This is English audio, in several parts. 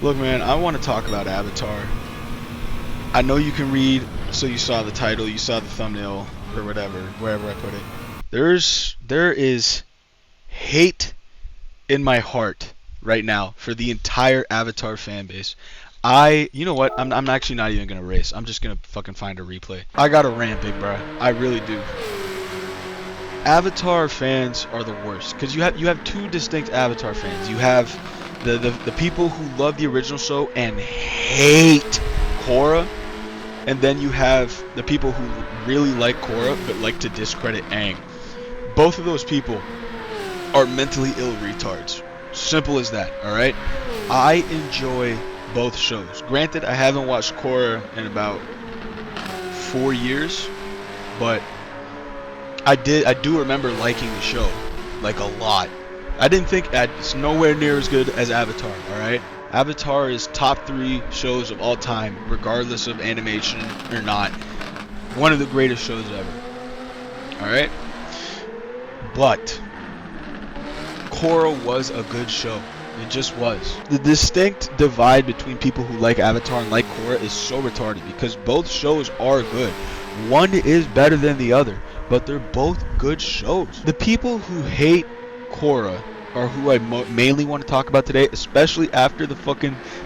Look, man, I want to talk about Avatar. I know you can read, so you saw the title, you saw the thumbnail, or whatever, wherever I put it. There is hate in my heart right now for the entire Avatar fan base. You know what? I'm actually not even gonna race. I'm just gonna fucking find a replay. I got a rant, big bro. I really do. Avatar fans are the worst because you have two distinct Avatar fans. You have the people who love the original show and hate Korra, and then you have the people who really like Korra but like to discredit Aang. Both of those people are mentally ill retards. Simple as that. All right. I enjoy both shows. Granted, I haven't watched Korra in about 4 years, but I do remember liking the show, like a lot. I didn't think it's nowhere near as good as Avatar, alright? Avatar is top 3 shows of all time, regardless of animation or not. One of the greatest shows ever. Alright? But Korra was a good show. It just was. The distinct divide between people who like Avatar and like Korra is so retarded because both shows are good. One is better than the other, but they're both good shows. The people who hate Korra are who I mainly want to talk about today, especially after the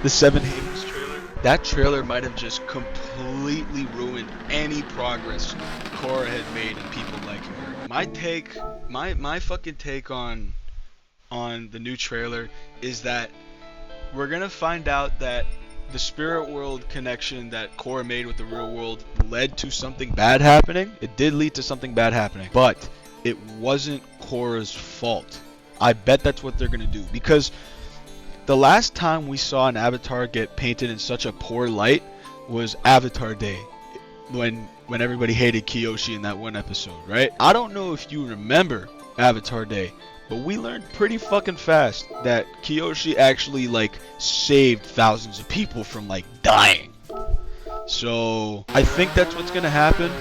Seven Havens trailer. That trailer might have just completely ruined any progress Korra had made in people liking her. My fucking take on the new trailer is that we're gonna find out that the spirit world connection that Korra made with the real world led to something bad happening. It did lead to something bad happening, but it wasn't Korra's fault. I bet that's what they're gonna do, because the last time we saw an Avatar get painted in such a poor light was Avatar Day, when everybody hated Kyoshi in that one episode, right? I don't know if you remember Avatar Day, but we learned pretty fucking fast that Kyoshi actually saved thousands of people from dying. So I think that's what's gonna happen.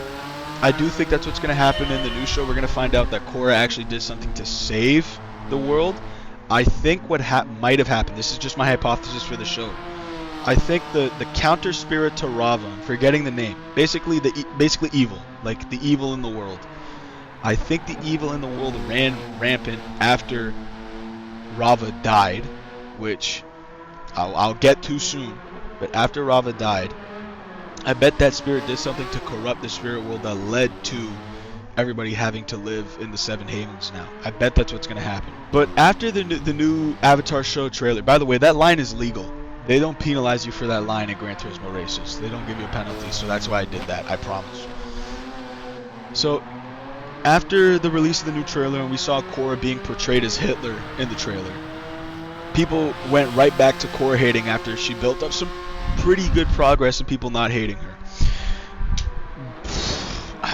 I do think that's what's gonna happen in the new show. We're gonna find out that Korra actually did something to save the world. I think what might have happened. This is just my hypothesis for the show. I think the counter spirit to Rava, I'm forgetting the name, basically evil, like the evil in the world. I think the evil in the world ran rampant after Rava died, which I'll get to soon. But after Rava died, I bet that spirit did something to corrupt the spirit world that led to everybody having to live in the Seven Havens now. I bet that's what's going to happen. But after the new Avatar show trailer, by the way, that line is legal. They don't penalize you for that line in Gran Turismo races. They don't give you a penalty, so that's why I did that, I promise. So after the release of the new trailer and we saw Korra being portrayed as Hitler in the trailer, people went right back to Korra hating after she built up some pretty good progress and people not hating her.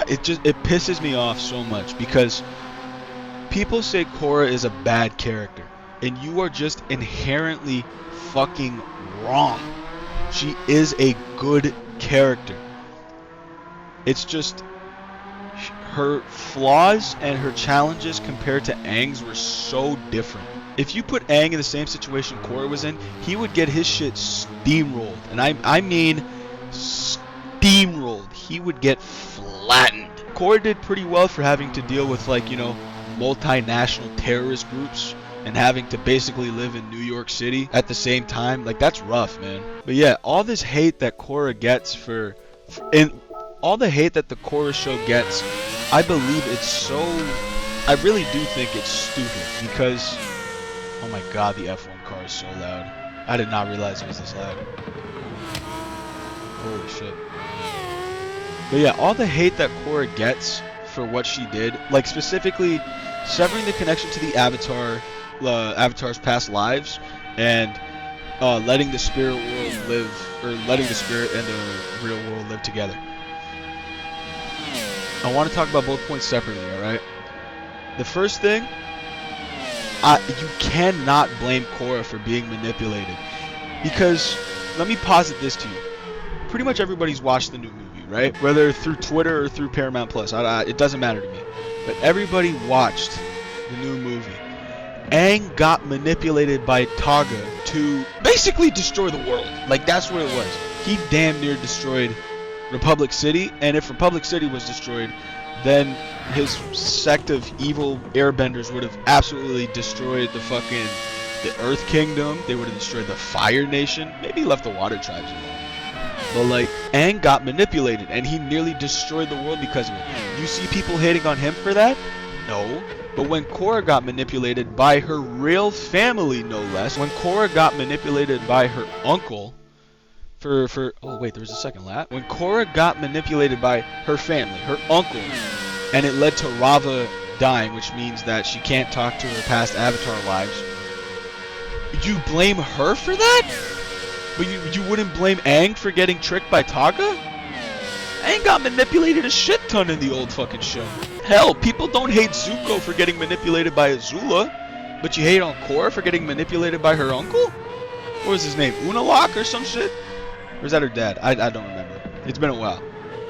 It pisses me off so much because people say Korra is a bad character, and you are just inherently fucking wrong. She is a good character. It's just her flaws and her challenges compared to Aang's were so different. If you put Aang in the same situation Korra was in, he would get his shit steamrolled. And I mean steamrolled. He would get flattened. Korra did pretty well for having to deal with multinational terrorist groups and having to basically live in New York City at the same time. That's rough, man. But yeah, all this hate that Korra gets and all the hate that the Korra show gets, I believe I really do think it's stupid because, oh my god, the F1 car is so loud. I did not realize it was this loud. Holy shit. But yeah, all the hate that Korra gets for what she did, specifically severing the connection to the Avatar's past lives, and letting the spirit world live, or letting the spirit and the real world live together. I want to talk about both points separately, alright? The first thing, you cannot blame Korra for being manipulated. Because, let me posit this to you. Pretty much everybody's watched the new movie, right? Whether through Twitter or through Paramount Plus. It doesn't matter to me. But everybody watched the new movie. Aang got manipulated by Taga to basically destroy the world. Like, that's what it was. He damn near destroyed Republic City, and if Republic City was destroyed, then his sect of evil airbenders would have absolutely destroyed the Earth Kingdom. They would have destroyed the Fire Nation. Maybe left the Water Tribes alone. But like, Aang got manipulated, and he nearly destroyed the world because of it. You see people hating on him for that? No. But when Korra got manipulated by her real family, no less, when Korra got manipulated by her uncle, oh wait, there was a second lap. When Korra got manipulated by her family, her uncle, and it led to Rava dying, which means that she can't talk to her past Avatar lives, you blame her for that? But you wouldn't blame Aang for getting tricked by Taga? Aang got manipulated a shit ton in the old fucking show. Hell, people don't hate Zuko for getting manipulated by Azula, but you hate on Korra for getting manipulated by her uncle? What was his name? Unalak or some shit? Or is that her dad? I don't remember. It's been a while.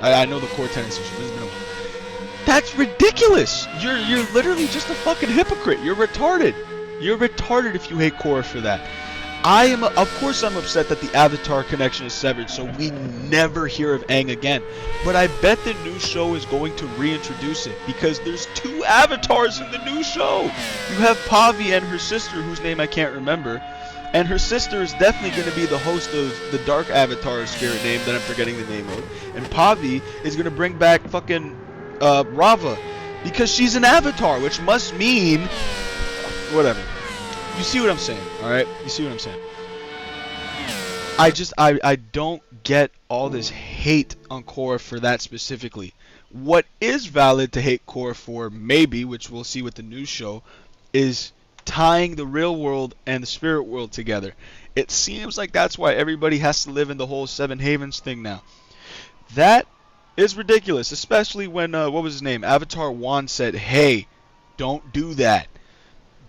I know the core tenets issue, but it's been a while. That's ridiculous! You're literally just a fucking hypocrite. You're retarded. You're retarded if you hate Korra for that. Of course I'm upset that the Avatar connection is severed, so we never hear of Aang again. But I bet the new show is going to reintroduce it, because there's 2 Avatars in the new show. You have Pavi and her sister, whose name I can't remember. And her sister is definitely going to be the host of the Dark Avatar spirit name that I'm forgetting the name of. And Pavi is going to bring back fucking Rava, because she's an Avatar, which must mean whatever. You see what I'm saying, alright? You see what I'm saying? I don't get all this hate on Korra for that specifically. What is valid to hate Korra for, maybe, which we'll see with the new show, is tying the real world and the spirit world together. It seems like that's why everybody has to live in the whole Seven Havens thing now. That is ridiculous, especially when, what was his name? Avatar Wan said, hey, don't do that.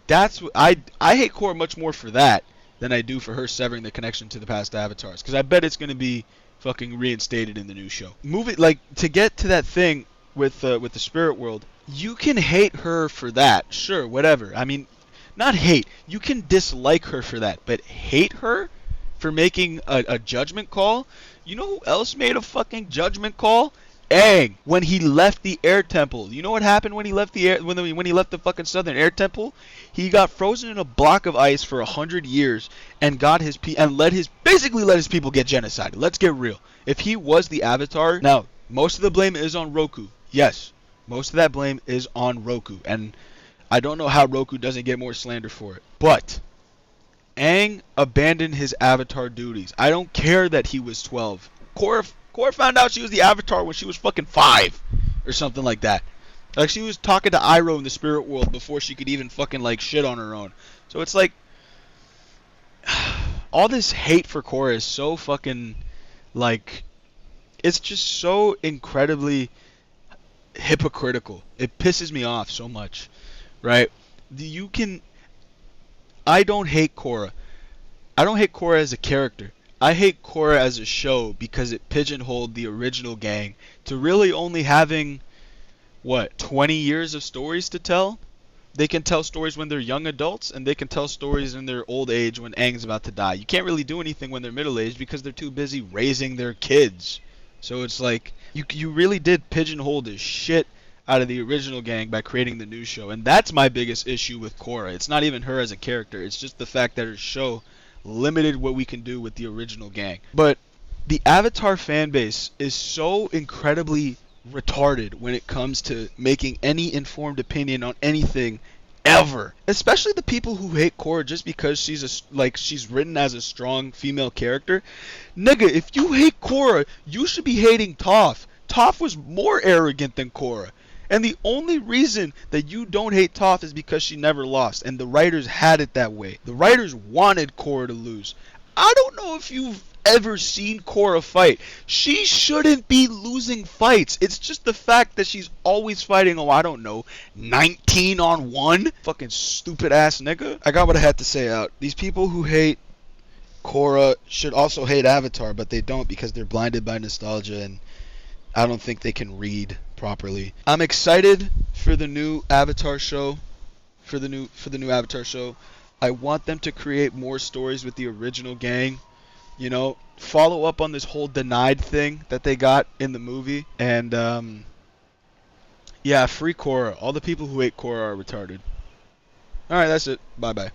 That's what I hate Korra much more for that than I do for her severing the connection to the past Avatars, because I bet it's going to be fucking reinstated in the new show. Like, to get to that thing with the spirit world, you can hate her for that, sure, whatever. I mean, not hate. You can dislike her for that, but hate her for making a judgment call? You know who else made a fucking judgment call? Aang, when he left the air temple. You know what happened when he left when he left the fucking southern air temple? He got frozen in a block of ice for 100 years and basically let his people get genocided. Let's get real. If he was the Avatar, now most of the blame is on Roku. Yes, most of that blame is on Roku, and I don't know how Roku doesn't get more slander for it. But Aang abandoned his Avatar duties. I don't care that he was 12. Korra found out she was the Avatar when she was fucking 5 or something like that. Like, she was talking to Iroh in the spirit world before she could even fucking like shit on her own. So it's like, all this hate for Korra is so fucking, like, it's just so incredibly hypocritical. It pisses me off so much, right? I don't hate Korra. I don't hate Korra as a character. I hate Korra as a show because it pigeonholed the original gang to really only having, 20 years of stories to tell? They can tell stories when they're young adults, and they can tell stories in their old age when Aang's about to die. You can't really do anything when they're middle-aged because they're too busy raising their kids. So it's like, you really did pigeonhole the shit out of the original gang by creating the new show. And that's my biggest issue with Korra. It's not even her as a character. It's just the fact that her show limited what we can do with the original gang. But the Avatar fan base is so incredibly retarded when it comes to making any informed opinion on anything ever. Especially the people who hate Korra just because she's written as a strong female character. Nigga, if you hate Korra, you should be hating Toph. Toph was more arrogant than Korra. And the only reason that you don't hate Toph is because she never lost. And the writers had it that way. The writers wanted Korra to lose. I don't know if you've ever seen Korra fight. She shouldn't be losing fights. It's just the fact that she's always fighting, 19 on 1? Fucking stupid ass nigga. I got what I had to say out. These people who hate Korra should also hate Avatar, but they don't because they're blinded by nostalgia, and I don't think they can read properly. I'm excited for the new Avatar show. for the new Avatar show. I want them to create more stories with the original gang. You know, follow up on this whole denied thing that they got in the movie, and yeah, free Korra. All the people who hate Korra are retarded. All right, that's it. Bye bye.